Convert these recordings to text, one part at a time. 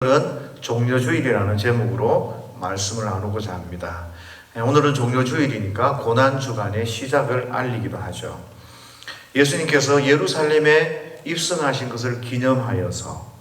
오늘은 종려주일이라는 제목으로 말씀을 나누고자 합니다. 오늘은 종려주일이니까 고난주간의 시작을 알리기도 하죠. 예수님께서 예루살렘에 입성하신 것을 기념하여서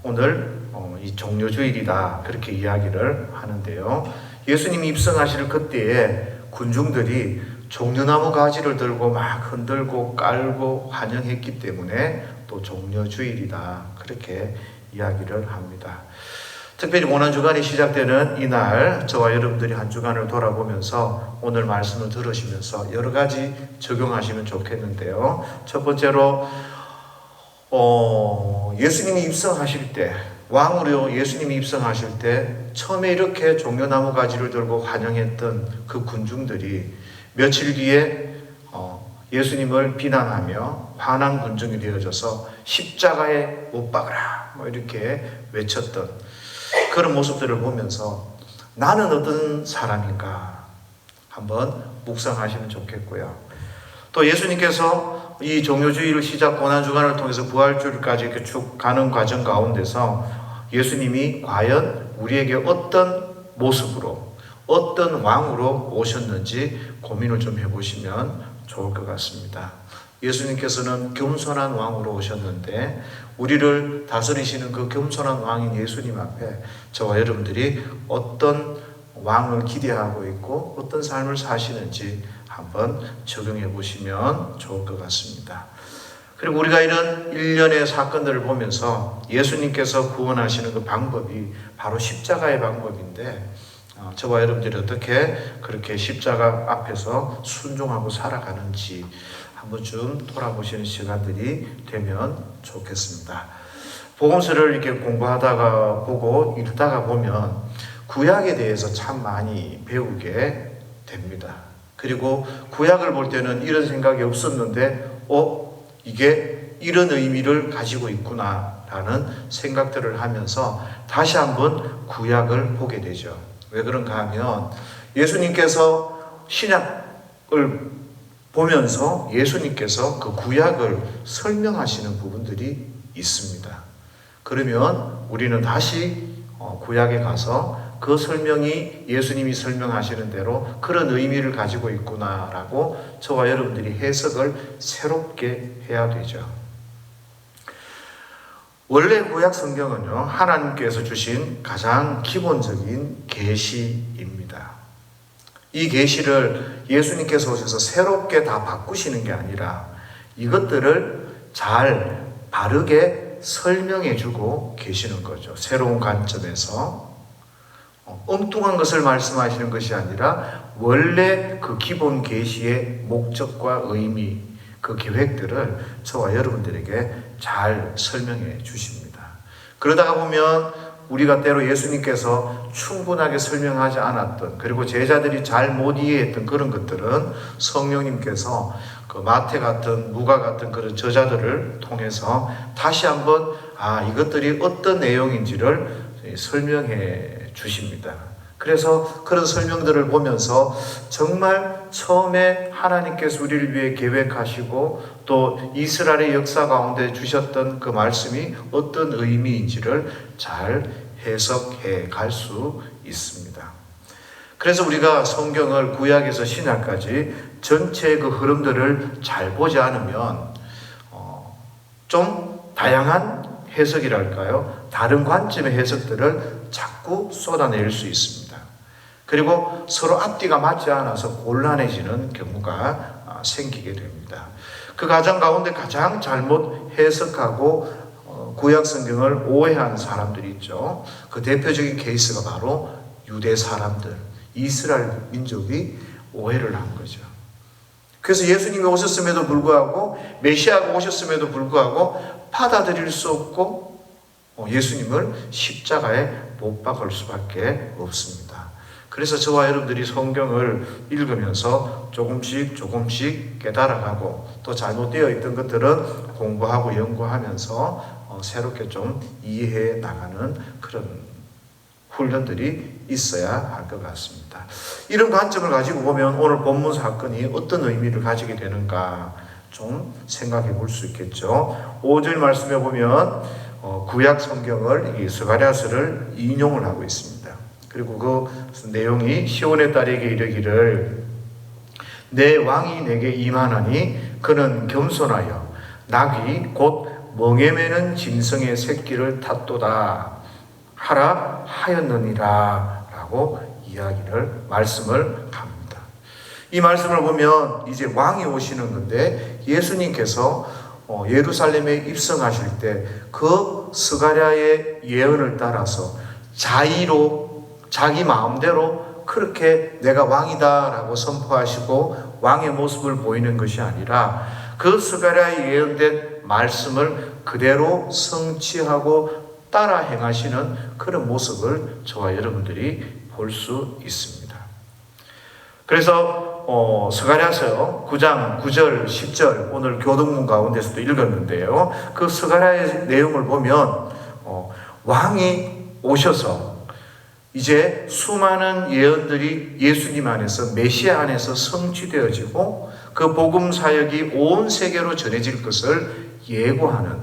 오늘 이 종려주일이다 그렇게 이야기를 하는데요. 예수님이 입성하실 그때에 군중들이 종려나무 가지를 들고 막 흔들고 깔고 환영했기 때문에 또 종려주일이다 그렇게 이야기를 합니다. 특별히 고난주간이 시작되는 이날 저와 여러분들이 한 주간을 돌아보면서 오늘 말씀을 들으시면서 여러 가지 적용하시면 좋겠는데요. 첫 번째로 예수님이 입성하실 때, 왕으로 예수님이 입성하실 때 처음에 이렇게 종려나무 가지를 들고 환영했던 그 군중들이 며칠 뒤에 예수님을 비난하며 화난 군중이 되어져서 십자가에 못 박으라 이렇게 외쳤던 그런 모습들을 보면서 나는 어떤 사람인가 한번 묵상하시면 좋겠고요. 또 예수님께서 이 종려주일을 시작 고난주간을 통해서 부활주일까지 이렇게 쭉 가는 과정 가운데서 예수님이 과연 우리에게 어떤 모습으로 어떤 왕으로 오셨는지 고민을 좀 해보시면 좋을 것 같습니다. 예수님께서는 겸손한 왕으로 오셨는데 우리를 다스리시는 그 겸손한 왕인 예수님 앞에 저와 여러분들이 어떤 왕을 기대하고 있고 어떤 삶을 사시는지 한번 적용해 보시면 좋을 것 같습니다. 그리고 우리가 이런 일련의 사건들을 보면서 예수님께서 구원하시는 그 방법이 바로 십자가의 방법인데 저와 여러분들이 어떻게 그렇게 십자가 앞에서 순종하고 살아가는지 한번 좀 돌아보시는 시간들이 되면 좋겠습니다. 복음서를 이렇게 공부하다가 보고 읽다가 보면 구약에 대해서 참 많이 배우게 됩니다. 그리고 구약을 볼 때는 이런 생각이 없었는데 이게 이런 의미를 가지고 있구나 라는 생각들을 하면서 다시 한번 구약을 보게 되죠. 왜 그런가 하면 예수님께서 신약을 보면서 예수님께서 그 구약을 설명하시는 부분들이 있습니다. 그러면 우리는 다시 구약에 가서 그 설명이 예수님이 설명하시는 대로 그런 의미를 가지고 있구나라고 저와 여러분들이 해석을 새롭게 해야 되죠. 원래 구약 성경은요, 하나님께서 주신 가장 기본적인 계시입니다. 이 계시를 예수님께서 오셔서 새롭게 다 바꾸시는 게 아니라 이것들을 잘 바르게 설명해 주고 계시는 거죠. 새로운 관점에서 엉뚱한 것을 말씀하시는 것이 아니라 원래 그 기본 계시의 목적과 의미, 그 계획들을 저와 여러분들에게 잘 설명해 주십니다. 그러다가 보면 우리가 때로 예수님께서 충분하게 설명하지 않았던 그리고 제자들이 잘 못 이해했던 그런 것들은 성령님께서 그 마태 같은 누가 같은 그런 저자들을 통해서 다시 한번 이것들이 어떤 내용인지를 설명해 주십니다. 그래서 그런 설명들을 보면서 정말 처음에 하나님께서 우리를 위해 계획하시고 또 이스라엘의 역사 가운데 주셨던 그 말씀이 어떤 의미인지를 잘 해석해 갈 수 있습니다. 그래서 우리가 성경을 구약에서 신약까지 전체의 그 흐름들을 잘 보지 않으면 좀 다양한 해석이랄까요? 다른 관점의 해석들을 자꾸 쏟아낼 수 있습니다. 그리고 서로 앞뒤가 맞지 않아서 곤란해지는 경우가 생기게 됩니다. 그 과정 가운데 가장 잘못 해석하고 구약 성경을 오해한 사람들이 있죠. 그 대표적인 케이스가 바로 유대 사람들, 이스라엘 민족이 오해를 한 거죠. 그래서 예수님이 오셨음에도 불구하고 메시아가 오셨음에도 불구하고 받아들일 수 없고 예수님을 십자가에 못 박을 수밖에 없습니다. 그래서 저와 여러분들이 성경을 읽으면서 조금씩 깨달아가고 또 잘못되어 있던 것들은 공부하고 연구하면서 새롭게 좀 이해해 나가는 그런 훈련들이 있어야 할 것 같습니다. 이런 관점을 가지고 보면 오늘 본문 사건이 어떤 의미를 가지게 되는가 좀 생각해 볼 수 있겠죠. 5절 말씀에 보면 구약 성경을 이 스가랴서를 인용을 하고 있습니다. 그리고 그 내용이 시온의 딸에게 이르기를 내 왕이 내게 임하나니 그는 겸손하여 낙이 곧 멍에 매는 짐승의 새끼를 탔도다 하라 하였느니라 라고 말씀을 합니다. 이 말씀을 보면 이제 왕이 오시는 건데 예수님께서 예루살렘에 입성하실 때 그 스가랴의 예언을 따라서 자기 마음대로 그렇게 내가 왕이다라고 선포하시고 왕의 모습을 보이는 것이 아니라 그 스가랴에 예언된 말씀을 그대로 성취하고 따라 행하시는 그런 모습을 저와 여러분들이 볼 수 있습니다. 그래서 스가랴서 9장 9절 10절 오늘 교동문 가운데서도 읽었는데요. 그 스가랴의 내용을 보면 왕이 오셔서 이제 수많은 예언들이 예수님 안에서 메시아 안에서 성취되어지고 그 복음 사역이 온 세계로 전해질 것을 예고하는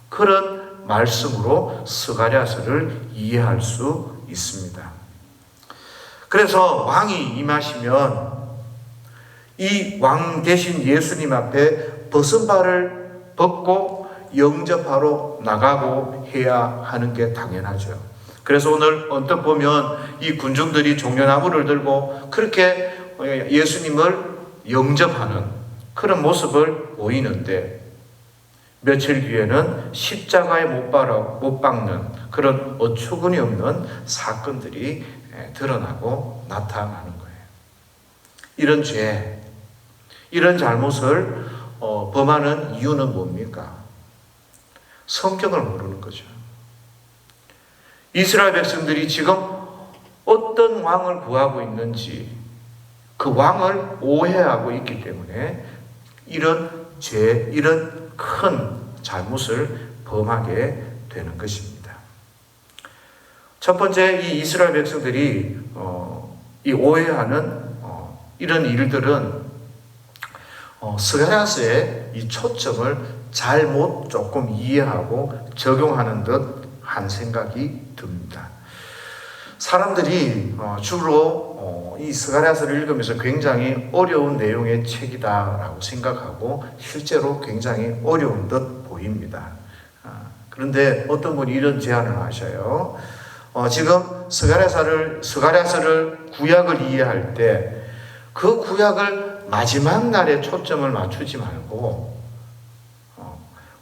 그런 말씀으로 스가랴서를 이해할 수 있습니다. 그래서 왕이 임하시면 이 왕 대신 예수님 앞에 벗은 발을 벗고 영접하러 나가고 해야 하는 게 당연하죠. 그래서 오늘 언뜻 보면 이 군중들이 종려나무를 들고 그렇게 예수님을 영접하는 그런 모습을 보이는데 며칠 뒤에는 십자가에 못 박는 그런 어처구니 없는 사건들이 드러나고 나타나는 거예요. 이런 죄, 이런 잘못을 범하는 이유는 뭡니까? 성경을 모르는 거죠. 이스라엘 백성들이 지금 어떤 왕을 구하고 있는지 그 왕을 오해하고 있기 때문에 이런 죄, 이런 큰 잘못을 범하게 되는 것입니다. 첫 번째, 이 이스라엘 백성들이 이 오해하는 이런 일들은 스가랴서의 이 초점을 잘못 조금 이해하고 적용하는 듯 한 생각이 듭니다. 사람들이 주로 이 스가랴서를 읽으면서 굉장히 어려운 내용의 책이다라고 생각하고 실제로 굉장히 어려운 듯 보입니다. 그런데 어떤 분이 이런 제안을 하셔요. 지금 스가랴서를 구약을 이해할 때 그 구약을 마지막 날에 초점을 맞추지 말고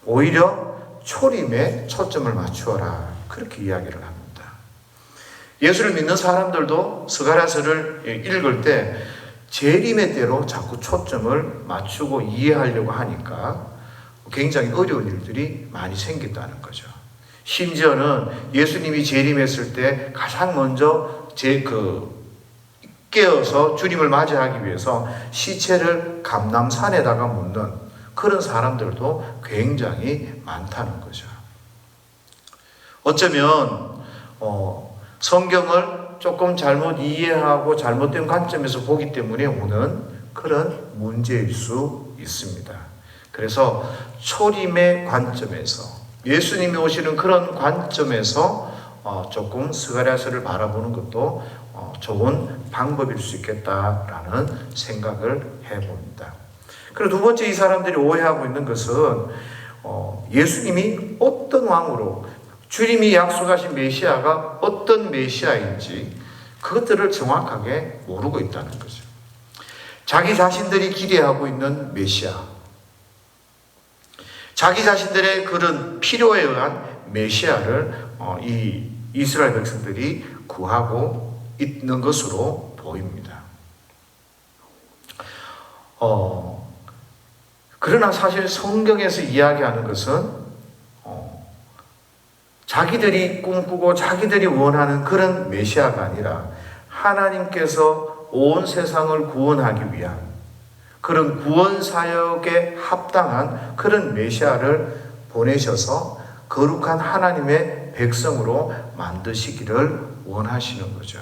오히려 초림에 초점을 맞추어라 그렇게 이야기를 합니다. 예수를 믿는 사람들도 스가랴서를 읽을 때 재림의 때로 자꾸 초점을 맞추고 이해하려고 하니까 굉장히 어려운 일들이 많이 생긴다는 거죠. 심지어는 예수님이 재림했을 때 가장 먼저 깨어서 주님을 맞이하기 위해서 시체를 감람산에다가 묻는 그런 사람들도 굉장히 많다는 거죠. 어쩌면 성경을 조금 잘못 이해하고 잘못된 관점에서 보기 때문에 오는 그런 문제일 수 있습니다. 그래서 초림의 관점에서 예수님이 오시는 그런 관점에서 조금 스가랴서를 바라보는 것도 좋은 방법일 수 있겠다라는 생각을 해봅니다. 그리고 두 번째, 이 사람들이 오해하고 있는 것은 예수님이 어떤 왕으로 주님이 약속하신 메시아가 어떤 메시아인지 그것들을 정확하게 모르고 있다는 거죠. 자기 자신들이 기대하고 있는 메시아, 자기 자신들의 그런 필요에 의한 메시아를 이 이스라엘 백성들이 구하고 있는 것으로 보입니다. 그러나 사실 성경에서 이야기하는 것은 자기들이 꿈꾸고 자기들이 원하는 그런 메시아가 아니라 하나님께서 온 세상을 구원하기 위한 그런 구원 사역에 합당한 그런 메시아를 보내셔서 거룩한 하나님의 백성으로 만드시기를 원하시는 거죠.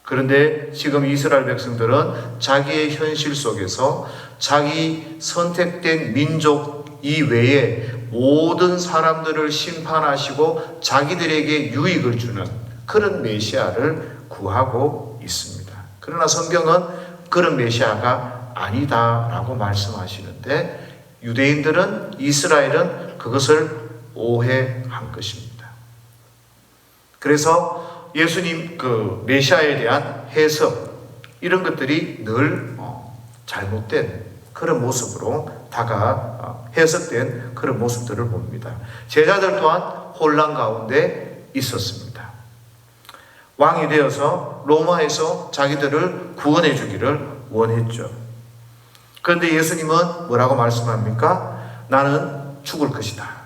그런데 지금 이스라엘 백성들은 자기의 현실 속에서 자기 선택된 민족 이외에 모든 사람들을 심판하시고 자기들에게 유익을 주는 그런 메시아를 구하고 있습니다. 그러나 성경은 그런 메시아가 아니다라고 말씀하시는데 유대인들은, 이스라엘은 그것을 오해한 것입니다. 그래서 예수님 그 메시아에 대한 해석, 이런 것들이 늘 잘못된 그런 모습으로 해석된 그런 모습들을 봅니다. 제자들 또한 혼란 가운데 있었습니다. 왕이 되어서 로마에서 자기들을 구원해 주기를 원했죠. 그런데 예수님은 뭐라고 말씀합니까? 나는 죽을 것이다.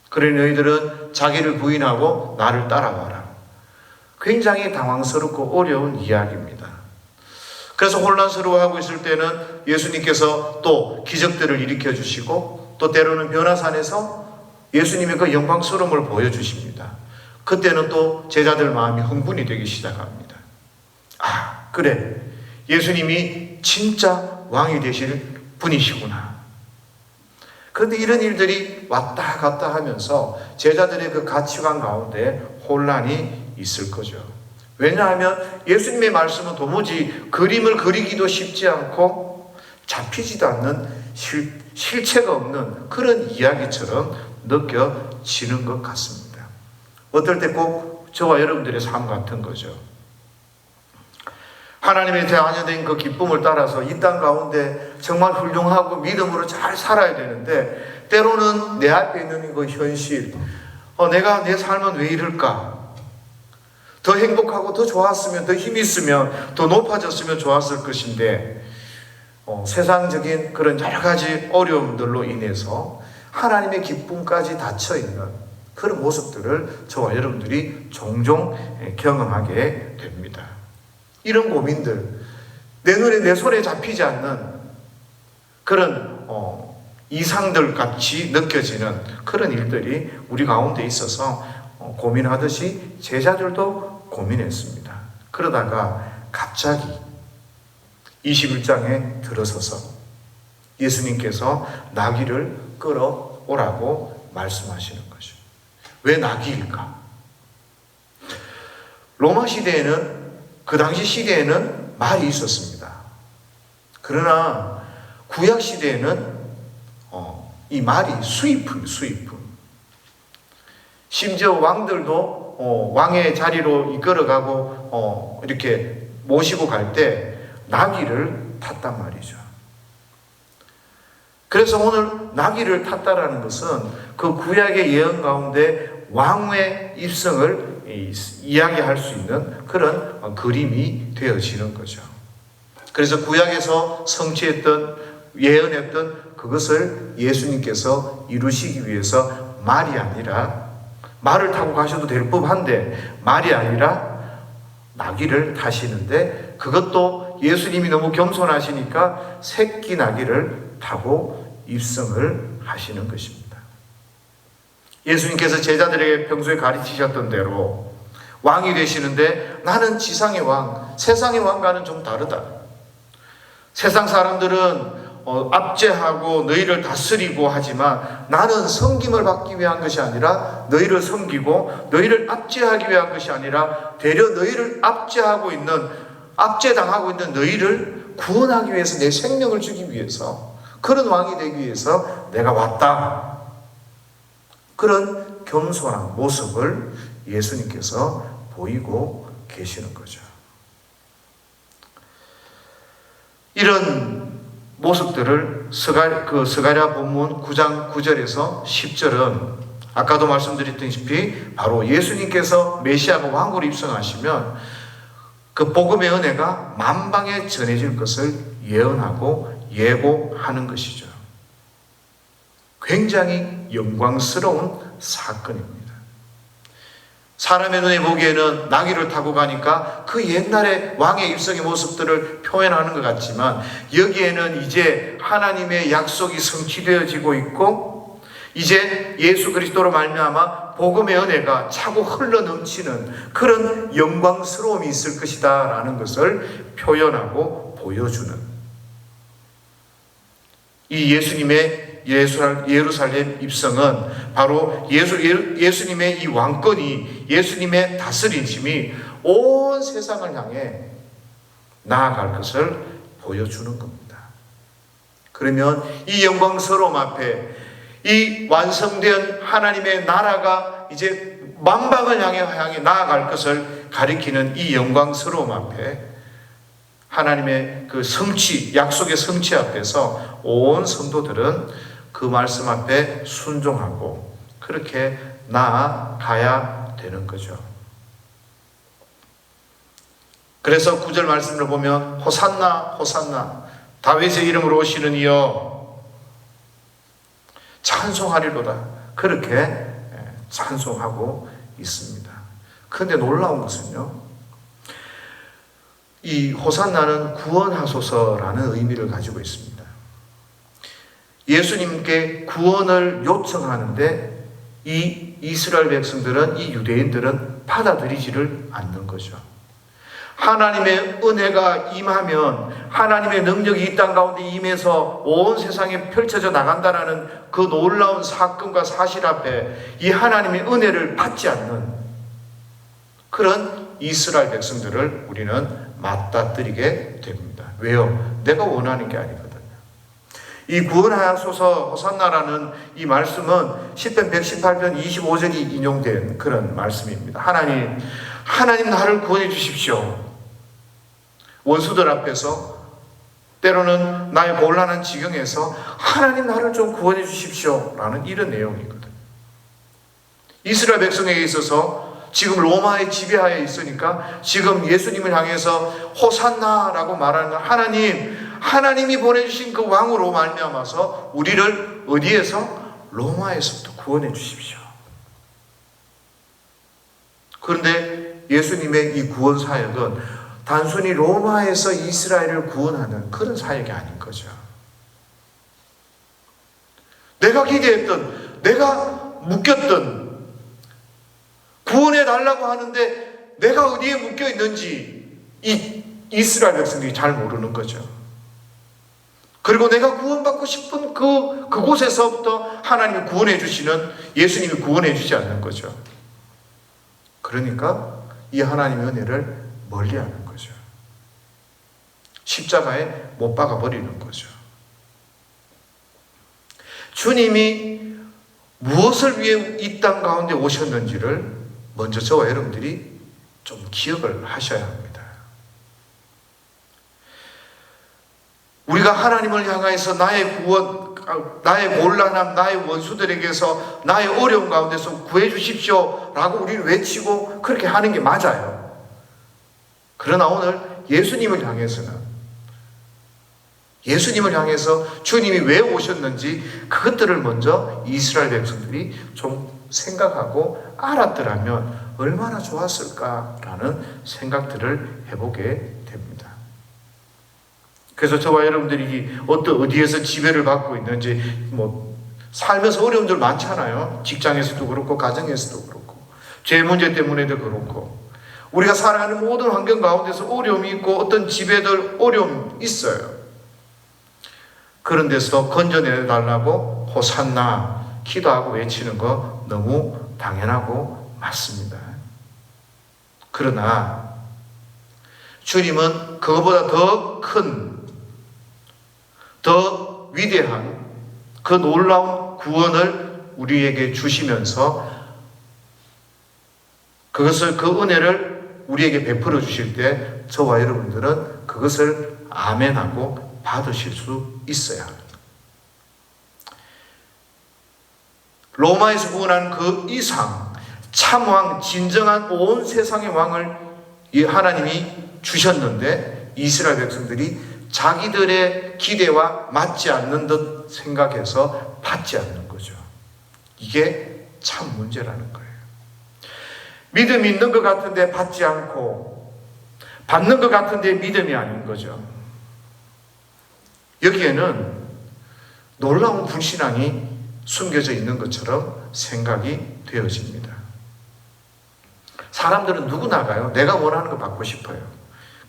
그러니 너희들은 자기를 부인하고 나를 따라와라. 굉장히 당황스럽고 어려운 이야기입니다. 그래서 혼란스러워하고 있을 때는 예수님께서 또 기적들을 일으켜 주시고 또 때로는 변화산에서 예수님의 그 영광스러움을 보여주십니다. 그때는 또 제자들 마음이 흥분이 되기 시작합니다. 아, 그래, 예수님이 진짜 왕이 되실 분이시구나. 그런데 이런 일들이 왔다 갔다 하면서 제자들의 그 가치관 가운데 혼란이 있을 거죠. 왜냐하면 예수님의 말씀은 도무지 그림을 그리기도 쉽지 않고 잡히지도 않는 실체가 없는 그런 이야기처럼 느껴지는 것 같습니다. 어떨 때 꼭 저와 여러분들의 삶 같은 거죠. 하나님의 자녀된 그 기쁨을 따라서 이 땅 가운데 정말 훌륭하고 믿음으로 잘 살아야 되는데 때로는 내 앞에 있는 그 현실, 내가 내 삶은 왜 이럴까? 더 행복하고 더 좋았으면, 더 힘이 있으면, 더 높아졌으면 좋았을 것인데 세상적인 그런 여러 가지 어려움들로 인해서 하나님의 기쁨까지 닫혀있는 그런 모습들을 저와 여러분들이 종종 경험하게 됩니다. 이런 고민들, 내 눈에 내 손에 잡히지 않는 그런 이상들 같이 느껴지는 그런 일들이 우리 가운데 있어서 고민하듯이 제자들도 고민했습니다. 그러다가 갑자기 21장에 들어서서 예수님께서 나귀를 끌어오라고 말씀하시는 거죠. 왜 나귀일까? 로마 시대에는, 그 당시 시대에는 말이 있었습니다. 그러나 구약 시대에는 이 말이 수입품. 심지어 왕들도 왕의 자리로 이끌어가고 이렇게 모시고 갈 때 나귀를 탔단 말이죠. 그래서 오늘 나귀를 탔다라는 것은 그 구약의 예언 가운데 왕의 입성을 이야기할 수 있는 그런 그림이 되어지는 거죠. 그래서 구약에서 성취했던, 예언했던 그것을 예수님께서 이루시기 위해서 말이 아니라, 말을 타고 가셔도 될 법한데 말이 아니라 나귀를 타시는데, 그것도 예수님이 너무 겸손하시니까 새끼 나귀를 타고 입성을 하시는 것입니다. 예수님께서 제자들에게 평소에 가르치셨던 대로 왕이 되시는데 나는 지상의 왕, 세상의 왕과는 좀 다르다. 세상 사람들은 압제하고 너희를 다스리고 하지만 나는 섬김을 받기 위한 것이 아니라 너희를 섬기고 너희를 압제하기 위한 것이 아니라 되려 너희를 압제당하고 있는 너희를 구원하기 위해서, 내 생명을 주기 위해서, 그런 왕이 되기 위해서 내가 왔다. 그런 겸손한 모습을 예수님께서 보이고 계시는 거죠. 이런 모습들을 스가랴 본문 9장 9절에서 10절은 아까도 말씀드렸다시피 바로 예수님께서 메시아가 왕으로 입성하시면 그 복음의 은혜가 만방에 전해질 것을 예언하고 예고하는 것이죠. 굉장히 영광스러운 사건입니다. 사람의 눈에 보기에는 나귀를 타고 가니까 그 옛날의 왕의 입성의 모습들을 표현하는 것 같지만 여기에는 이제 하나님의 약속이 성취되어지고 있고 이제 예수 그리스도로 말미암아 복음의 은혜가 차고 흘러넘치는 그런 영광스러움이 있을 것이다 라는 것을 표현하고 보여주는 이 예수님의 예루살렘 입성은 바로 예수님의 이 왕권이, 예수님의 다스리심이 온 세상을 향해 나아갈 것을 보여주는 겁니다. 그러면 이 영광스러움 앞에 이 완성된 하나님의 나라가 이제 만방을 향해 나아갈 것을 가리키는 이 영광스러움 앞에, 하나님의 그 성취, 약속의 성취 앞에서 온 성도들은 그 말씀 앞에 순종하고 그렇게 나아가야 되는 거죠. 그래서 9절 말씀을 보면 호산나 호산나 다윗의 이름으로 오시는 이여 찬송하리로다, 그렇게 찬송하고 있습니다. 그런데 놀라운 것은요, 이 호산나는 구원하소서라는 의미를 가지고 있습니다. 예수님께 구원을 요청하는데 이 이스라엘 백성들은, 이 유대인들은 받아들이지를 않는 거죠. 하나님의 은혜가 임하면, 하나님의 능력이 이 땅 가운데 임해서 온 세상에 펼쳐져 나간다는 그 놀라운 사건과 사실 앞에 이 하나님의 은혜를 받지 않는 그런 이스라엘 백성들을 우리는 맞닥뜨리게 됩니다. 왜요? 내가 원하는 게 아니거든요. 이 구원하소서 호산나라는 이 말씀은 시편 118편 25절이 인용된 그런 말씀입니다. 하나님 나를 구원해 주십시오. 원수들 앞에서, 때로는 나의 곤란한 지경에서 하나님 나를 좀 구원해 주십시오 라는 이런 내용이거든요. 이스라엘 백성에게 있어서 지금 로마의 지배하에 있으니까 지금 예수님을 향해서 호산나라고 말하는 하나님이 보내주신 그 왕으로 말미암아서 우리를 어디에서? 로마에서부터 구원해 주십시오. 그런데 예수님의 이 구원 사역은 단순히 로마에서 이스라엘을 구원하는 그런 사역이 아닌 거죠. 내가 기대했던, 내가 묶였던, 구원해 달라고 하는데 내가 어디에 묶여 있는지 이 이스라엘 백성들이 잘 모르는 거죠. 그리고 내가 구원받고 싶은 그곳에서부터 하나님이 구원해 주시는, 예수님이 구원해 주지 않는 거죠. 그러니까 이 하나님의 은혜를 멀리하는 거죠. 십자가에 못 박아 버리는 거죠. 주님이 무엇을 위해 이 땅 가운데 오셨는지를 먼저 저와 여러분들이 좀 기억을 하셔야 합니다. 우리가 하나님을 향해서 나의 구원, 나의 곤란함, 나의 원수들에게서 나의 어려움 가운데서 구해 주십시오 라고 우리는 외치고 그렇게 하는 게 맞아요. 그러나 오늘 예수님을 향해서 주님이 왜 오셨는지 그것들을 먼저 이스라엘 백성들이 좀 생각하고 알았더라면 얼마나 좋았을까라는 생각들을 해보게 됩니다. 그래서 저와 여러분들이 어디에서 지배를 받고 있는지, 살면서 어려움들 많잖아요. 직장에서도 그렇고 가정에서도 그렇고 죄 문제 때문에도 그렇고 우리가 살아가는 모든 환경 가운데서 어려움이 있고 어떤 지배들 어려움이 있어요. 그런 데서 건져내달라고 호산나 기도하고 외치는 거 너무 당연하고 맞습니다. 그러나 주님은 그것보다 더 큰, 더 위대한 그 놀라운 구원을 우리에게 주시면서 그 은혜를 우리에게 베풀어 주실 때 저와 여러분들은 그것을 아멘하고 받으실 수 있어야 합니다. 로마에서 구원한 그 이상 참왕, 진정한 온 세상의 왕을 하나님이 주셨는데 이스라엘 백성들이 자기들의 기대와 맞지 않는 듯 생각해서 받지 않는 거죠. 이게 참 문제라는 거예요. 믿음이 있는 것 같은데 받지 않고 받는 것 같은데 믿음이 아닌 거죠. 여기에는 놀라운 불신앙이 숨겨져 있는 것처럼 생각이 되어집니다. 사람들은 누구나가요. 내가 원하는 거 받고 싶어요.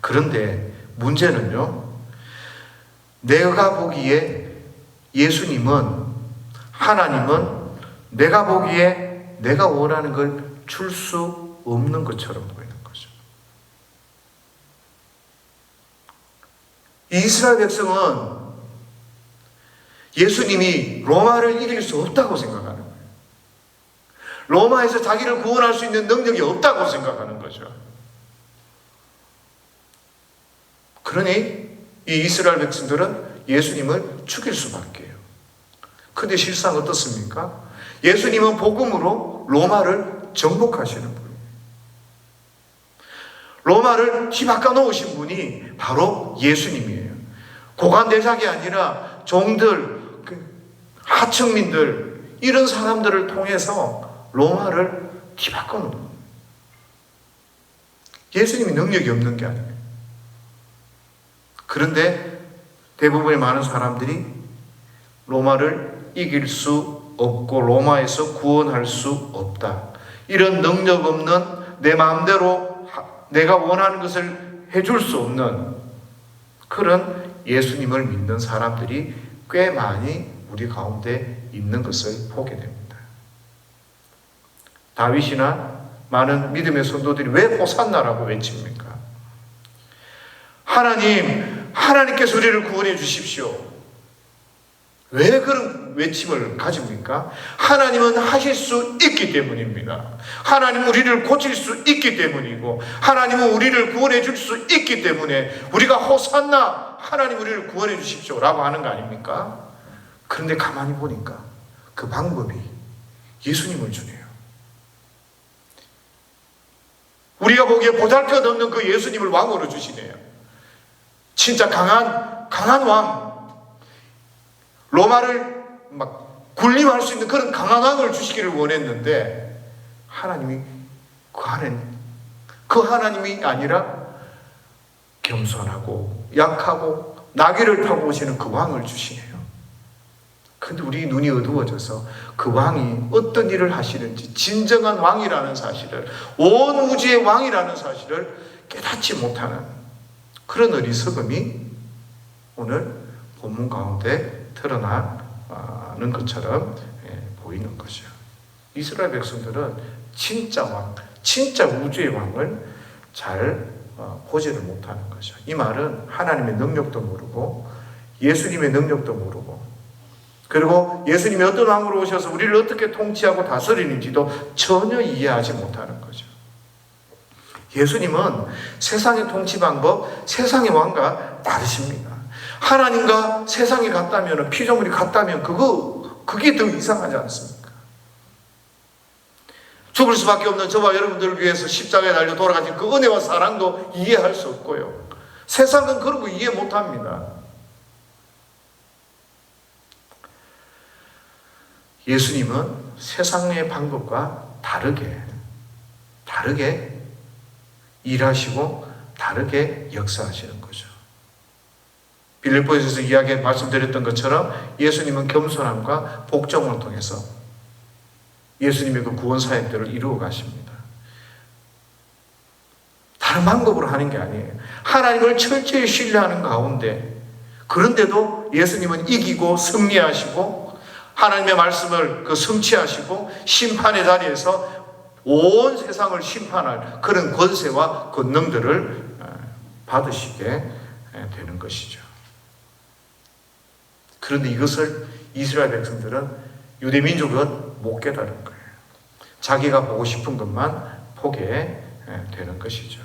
그런데 문제는요, 내가 보기에 예수님은 하나님은 내가 보기에 내가 원하는 걸 줄 수 없는 것처럼 보이는 거죠. 이스라엘 백성은 예수님이 로마를 이길 수 없다고 생각하는 거예요. 로마에서 자기를 구원할 수 있는 능력이 없다고 생각하는 거죠. 그러니 이 이스라엘 백성들은 예수님을 죽일 수밖에 해요. 근데 실상 어떻습니까? 예수님은 복음으로 로마를 정복하시는 분이에요. 로마를 뒤바꿔 놓으신 분이 바로 예수님이에요. 고관대작이 아니라 종들, 하층민들, 이런 사람들을 통해서 로마를 뒤바꿔 놓는 거예요. 예수님이 능력이 없는 게 아니에요. 그런데 대부분의 많은 사람들이 로마를 이길 수 없고 로마에서 구원할 수 없다. 이런 능력 없는 내 마음대로 내가 원하는 것을 해줄 수 없는 그런 예수님을 믿는 사람들이 꽤 많이 우리 가운데 있는 것을 보게 됩니다. 다윗이나 많은 믿음의 성도들이 왜 호산나라고 외칩니까? 하나님께서 우리를 구원해 주십시오. 왜 그런 외침을 가집니까? 하나님은 하실 수 있기 때문입니다. 하나님은 우리를 고칠 수 있기 때문이고, 하나님은 우리를 구원해 줄 수 있기 때문에 우리가 호산나 하나님 우리를 구원해 주십시오 라고 하는 거 아닙니까? 그런데 가만히 보니까 그 방법이 예수님을 주네요. 우리가 보기에 보잘것없는 그 예수님을 왕으로 주시네요. 진짜 강한 왕, 로마를 막 군림할 수 있는 그런 강한 왕을 주시기를 원했는데 하나님이 그 하나님이 아니라 겸손하고 약하고 나귀를 타고 오시는 그 왕을 주시네요. 근데 우리 눈이 어두워져서 그 왕이 어떤 일을 하시는지, 진정한 왕이라는 사실을, 온 우주의 왕이라는 사실을 깨닫지 못하는 그런 어리석음이 오늘 본문 가운데 드러나는 것처럼 보이는 거죠. 이스라엘 백성들은 진짜 왕, 진짜 우주의 왕을 잘 보지를 못하는 거죠. 이 말은 하나님의 능력도 모르고 예수님의 능력도 모르고, 그리고 예수님이 어떤 왕으로 오셔서 우리를 어떻게 통치하고 다스리는지도 전혀 이해하지 못하는 거죠. 예수님은 세상의 통치 방법, 세상의 왕과 다르십니다. 하나님과 세상이 같다면, 피조물이 같다면 그게 더 이상하지 않습니까? 죽을 수밖에 없는 저와 여러분들을 위해서 십자가에 달려 돌아가신 그 은혜와 사랑도 이해할 수 없고요. 세상은 그런 거 이해 못합니다. 예수님은 세상의 방법과 다르게 일하시고 다르게 역사하시는 거죠. 빌립보에서 말씀드렸던 것처럼 예수님은 겸손함과 복종을 통해서 예수님의 그 구원 사역들을 이루어 가십니다. 다른 방법으로 하는 게 아니에요. 하나님을 철저히 신뢰하는 가운데, 그런데도 예수님은 이기고 승리하시고 하나님의 말씀을 성취하시고 심판의 자리에서 온 세상을 심판할 그런 권세와 권능들을 받으시게 되는 것이죠. 그런데 이것을 이스라엘 백성들은, 유대 민족은 못 깨달은 거예요. 자기가 보고 싶은 것만 보게 되는 것이죠.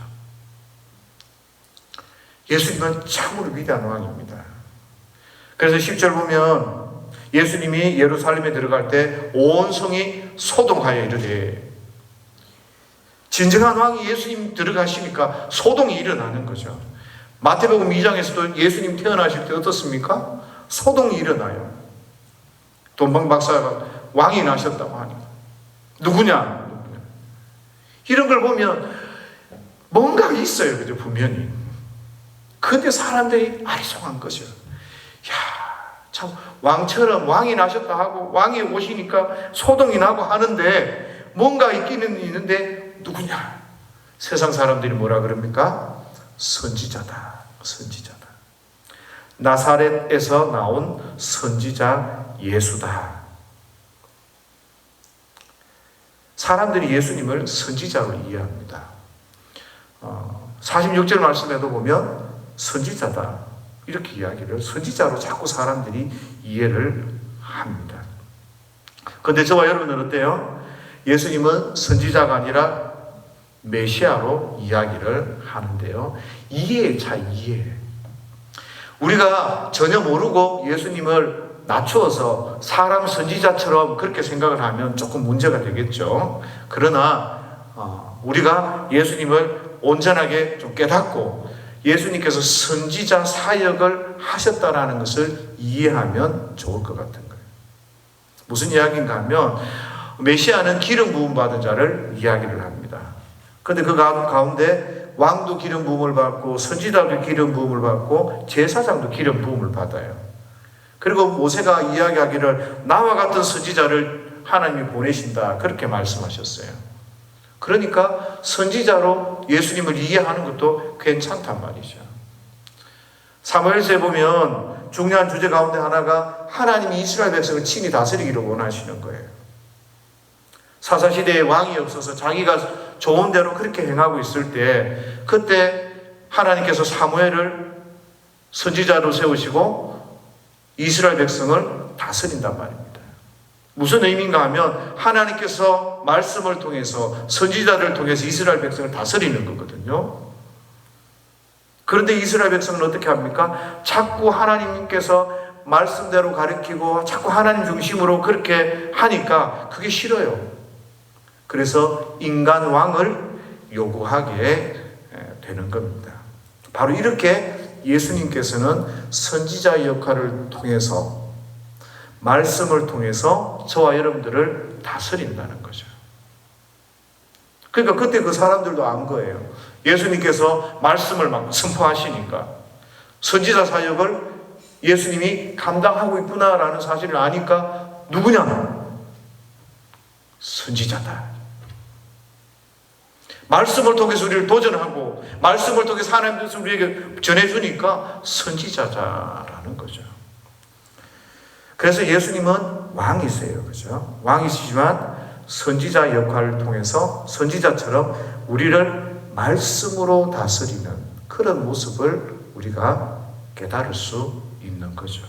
예수님은 참으로 위대한 왕입니다. 그래서 10절 보면 예수님이 예루살렘에 들어갈 때 온 성이 소동하여 이르되, 진정한 왕이 예수님 들어가시니까 소동이 일어나는 거죠. 마태복음 2장에서도 예수님 태어나실 때 어떻습니까? 소동이 일어나요. 돈방 박사가 왕이 나셨다고 하니까 누구냐? 이런 걸 보면 뭔가 있어요, 그죠? 분명히. 근데 사람들이 아리송한 거죠. 참 왕처럼 왕이 나셨다 하고 왕이 오시니까 소동이 나고 하는데 뭔가 있기는 있는데 누구냐? 세상 사람들이 뭐라 그럽니까? 선지자다. 선지자다. 나사렛에서 나온 선지자 예수다. 사람들이 예수님을 선지자로 이해합니다. 46절 말씀에도 보면 선지자다 이렇게 이야기를 선지자로 자꾸 사람들이 이해를 합니다. 그런데 저와 여러분은 어때요? 예수님은 선지자가 아니라 메시아로 이야기를 하는데요. 이해의 차이, 이해. 우리가 전혀 모르고 예수님을 낮추어서 사람 선지자처럼 그렇게 생각을 하면 조금 문제가 되겠죠. 그러나 우리가 예수님을 온전하게 좀 깨닫고 예수님께서 선지자 사역을 하셨다라는 것을 이해하면 좋을 것 같은 거예요. 무슨 이야기인가 하면 메시아는 기름 부음 받은 자를 이야기를 합니다. 그런데 그 가운데 왕도 기름 부음을 받고 선지자도 기름 부음을 받고 제사장도 기름 부음을 받아요. 그리고 모세가 이야기하기를 나와 같은 선지자를 하나님이 보내신다 그렇게 말씀하셨어요. 그러니까 선지자로 예수님을 이해하는 것도 괜찮단 말이죠. 사무엘서에 보면 중요한 주제 가운데 하나가 하나님이 이스라엘 백성을 친히 다스리기를 원하시는 거예요. 사사시대에 왕이 없어서 자기가 좋은 대로 그렇게 행하고 있을 때 그때 하나님께서 사무엘을 선지자로 세우시고 이스라엘 백성을 다스린단 말입니다. 무슨 의미인가 하면 하나님께서 말씀을 통해서 선지자를 통해서 이스라엘 백성을 다스리는 거거든요. 그런데 이스라엘 백성은 어떻게 합니까? 자꾸 하나님께서 말씀대로 가르치고 자꾸 하나님 중심으로 그렇게 하니까 그게 싫어요. 그래서 인간 왕을 요구하게 되는 겁니다. 바로 이렇게 예수님께서는 선지자 역할을 통해서 말씀을 통해서 저와 여러분들을 다스린다는 거죠. 그러니까 그때 그 사람들도 안 거예요. 예수님께서 말씀을 막 선포하시니까 선지자 사역을 예수님이 감당하고 있구나라는 사실을 아니까 누구냐? 선지자다. 말씀을 통해서 우리를 도전하고 말씀을 통해서 하나님의 뜻을 우리에게 전해주니까 선지자자라는 거죠. 그래서 예수님은 왕이세요. 그죠? 왕이시지만 선지자 역할을 통해서 선지자처럼 우리를 말씀으로 다스리는 그런 모습을 우리가 깨달을 수 있는 거죠.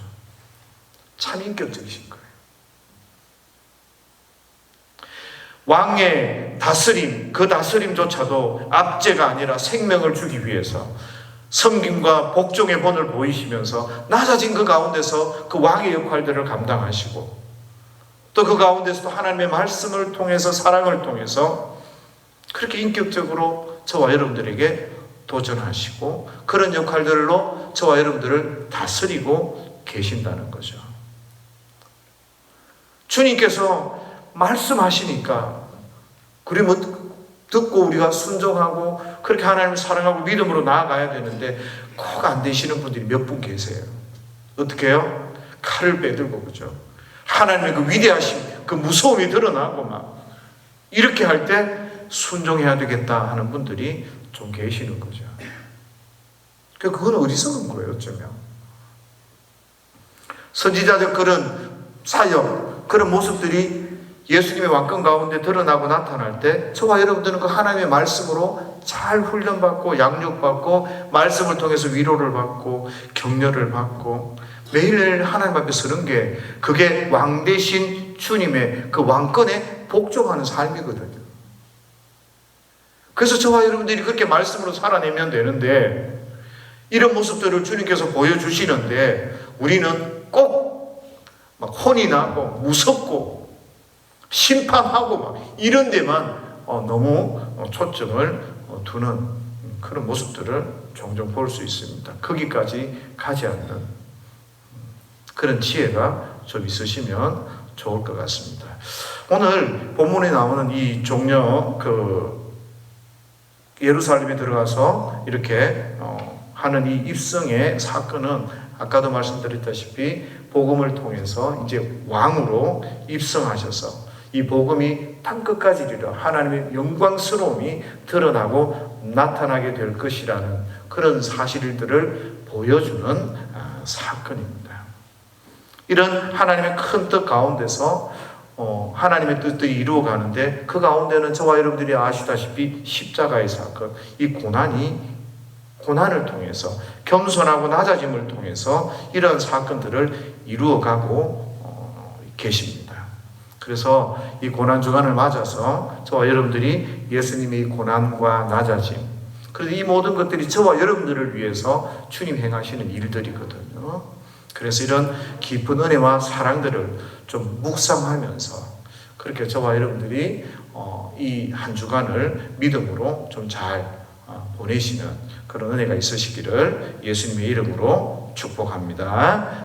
참 인격적이신 거예요. 왕의 다스림, 그 다스림조차도 압제가 아니라 생명을 주기 위해서 섬김과 복종의 본을 보이시면서 낮아진 그 가운데서 그 왕의 역할들을 감당하시고 또 그 가운데서도 하나님의 말씀을 통해서 사랑을 통해서 그렇게 인격적으로 저와 여러분들에게 도전하시고 그런 역할들로 저와 여러분들을 다스리고 계신다는 거죠. 주님께서 말씀하시니까 그러면 듣고 우리가 순종하고 그렇게 하나님을 사랑하고 믿음으로 나아가야 되는데 꼭 안 되시는 분들이 몇 분 계세요. 어떻게 해요? 칼을 빼들고 그죠? 하나님의 그 위대하심, 그 무서움이 드러나고 막 이렇게 할 때 순종해야 되겠다 하는 분들이 좀 계시는 거죠. 그건 어리석은 거예요, 어쩌면. 선지자적 그런 사역, 그런 모습들이 예수님의 왕권 가운데 드러나고 나타날 때 저와 여러분들은 그 하나님의 말씀으로 잘 훈련받고 양육받고 말씀을 통해서 위로를 받고 격려를 받고 매일매일 하나님 앞에 서는 게 그게 왕 대신 주님의 그 왕권에 복종하는 삶이거든요. 그래서 저와 여러분들이 그렇게 말씀으로 살아내면 되는데 이런 모습들을 주님께서 보여주시는데 우리는 꼭 막 혼이 나고 무섭고 심판하고 막 이런 데만 너무 초점을 두는 그런 모습들을 종종 볼 수 있습니다. 거기까지 가지 않는 그런 지혜가 좀 있으시면 좋을 것 같습니다. 오늘 본문에 나오는 이 종려 예루살렘에 들어가서 이렇게 하는 이 입성의 사건은 아까도 말씀드렸다시피 복음을 통해서 이제 왕으로 입성하셔서 이 복음이 땅끝까지 이르러 하나님의 영광스러움이 드러나고 나타나게 될 것이라는 그런 사실들을 보여주는 사건입니다. 이런 하나님의 큰 뜻 가운데서 하나님의 뜻들이 이루어가는데 그 가운데는 저와 여러분들이 아시다시피 십자가의 사건, 이 고난을 통해서 겸손하고 낮아짐을 통해서 이런 사건들을 이루어가고 계십니다. 그래서 이 고난주간을 맞아서 저와 여러분들이 예수님의 고난과 낮아짐, 그래서 이 모든 것들이 저와 여러분들을 위해서 주님 행하시는 일들이거든요. 그래서 이런 깊은 은혜와 사랑들을 좀 묵상하면서 그렇게 저와 여러분들이 이 한 주간을 믿음으로 좀 잘 보내시는 그런 은혜가 있으시기를 예수님의 이름으로 축복합니다.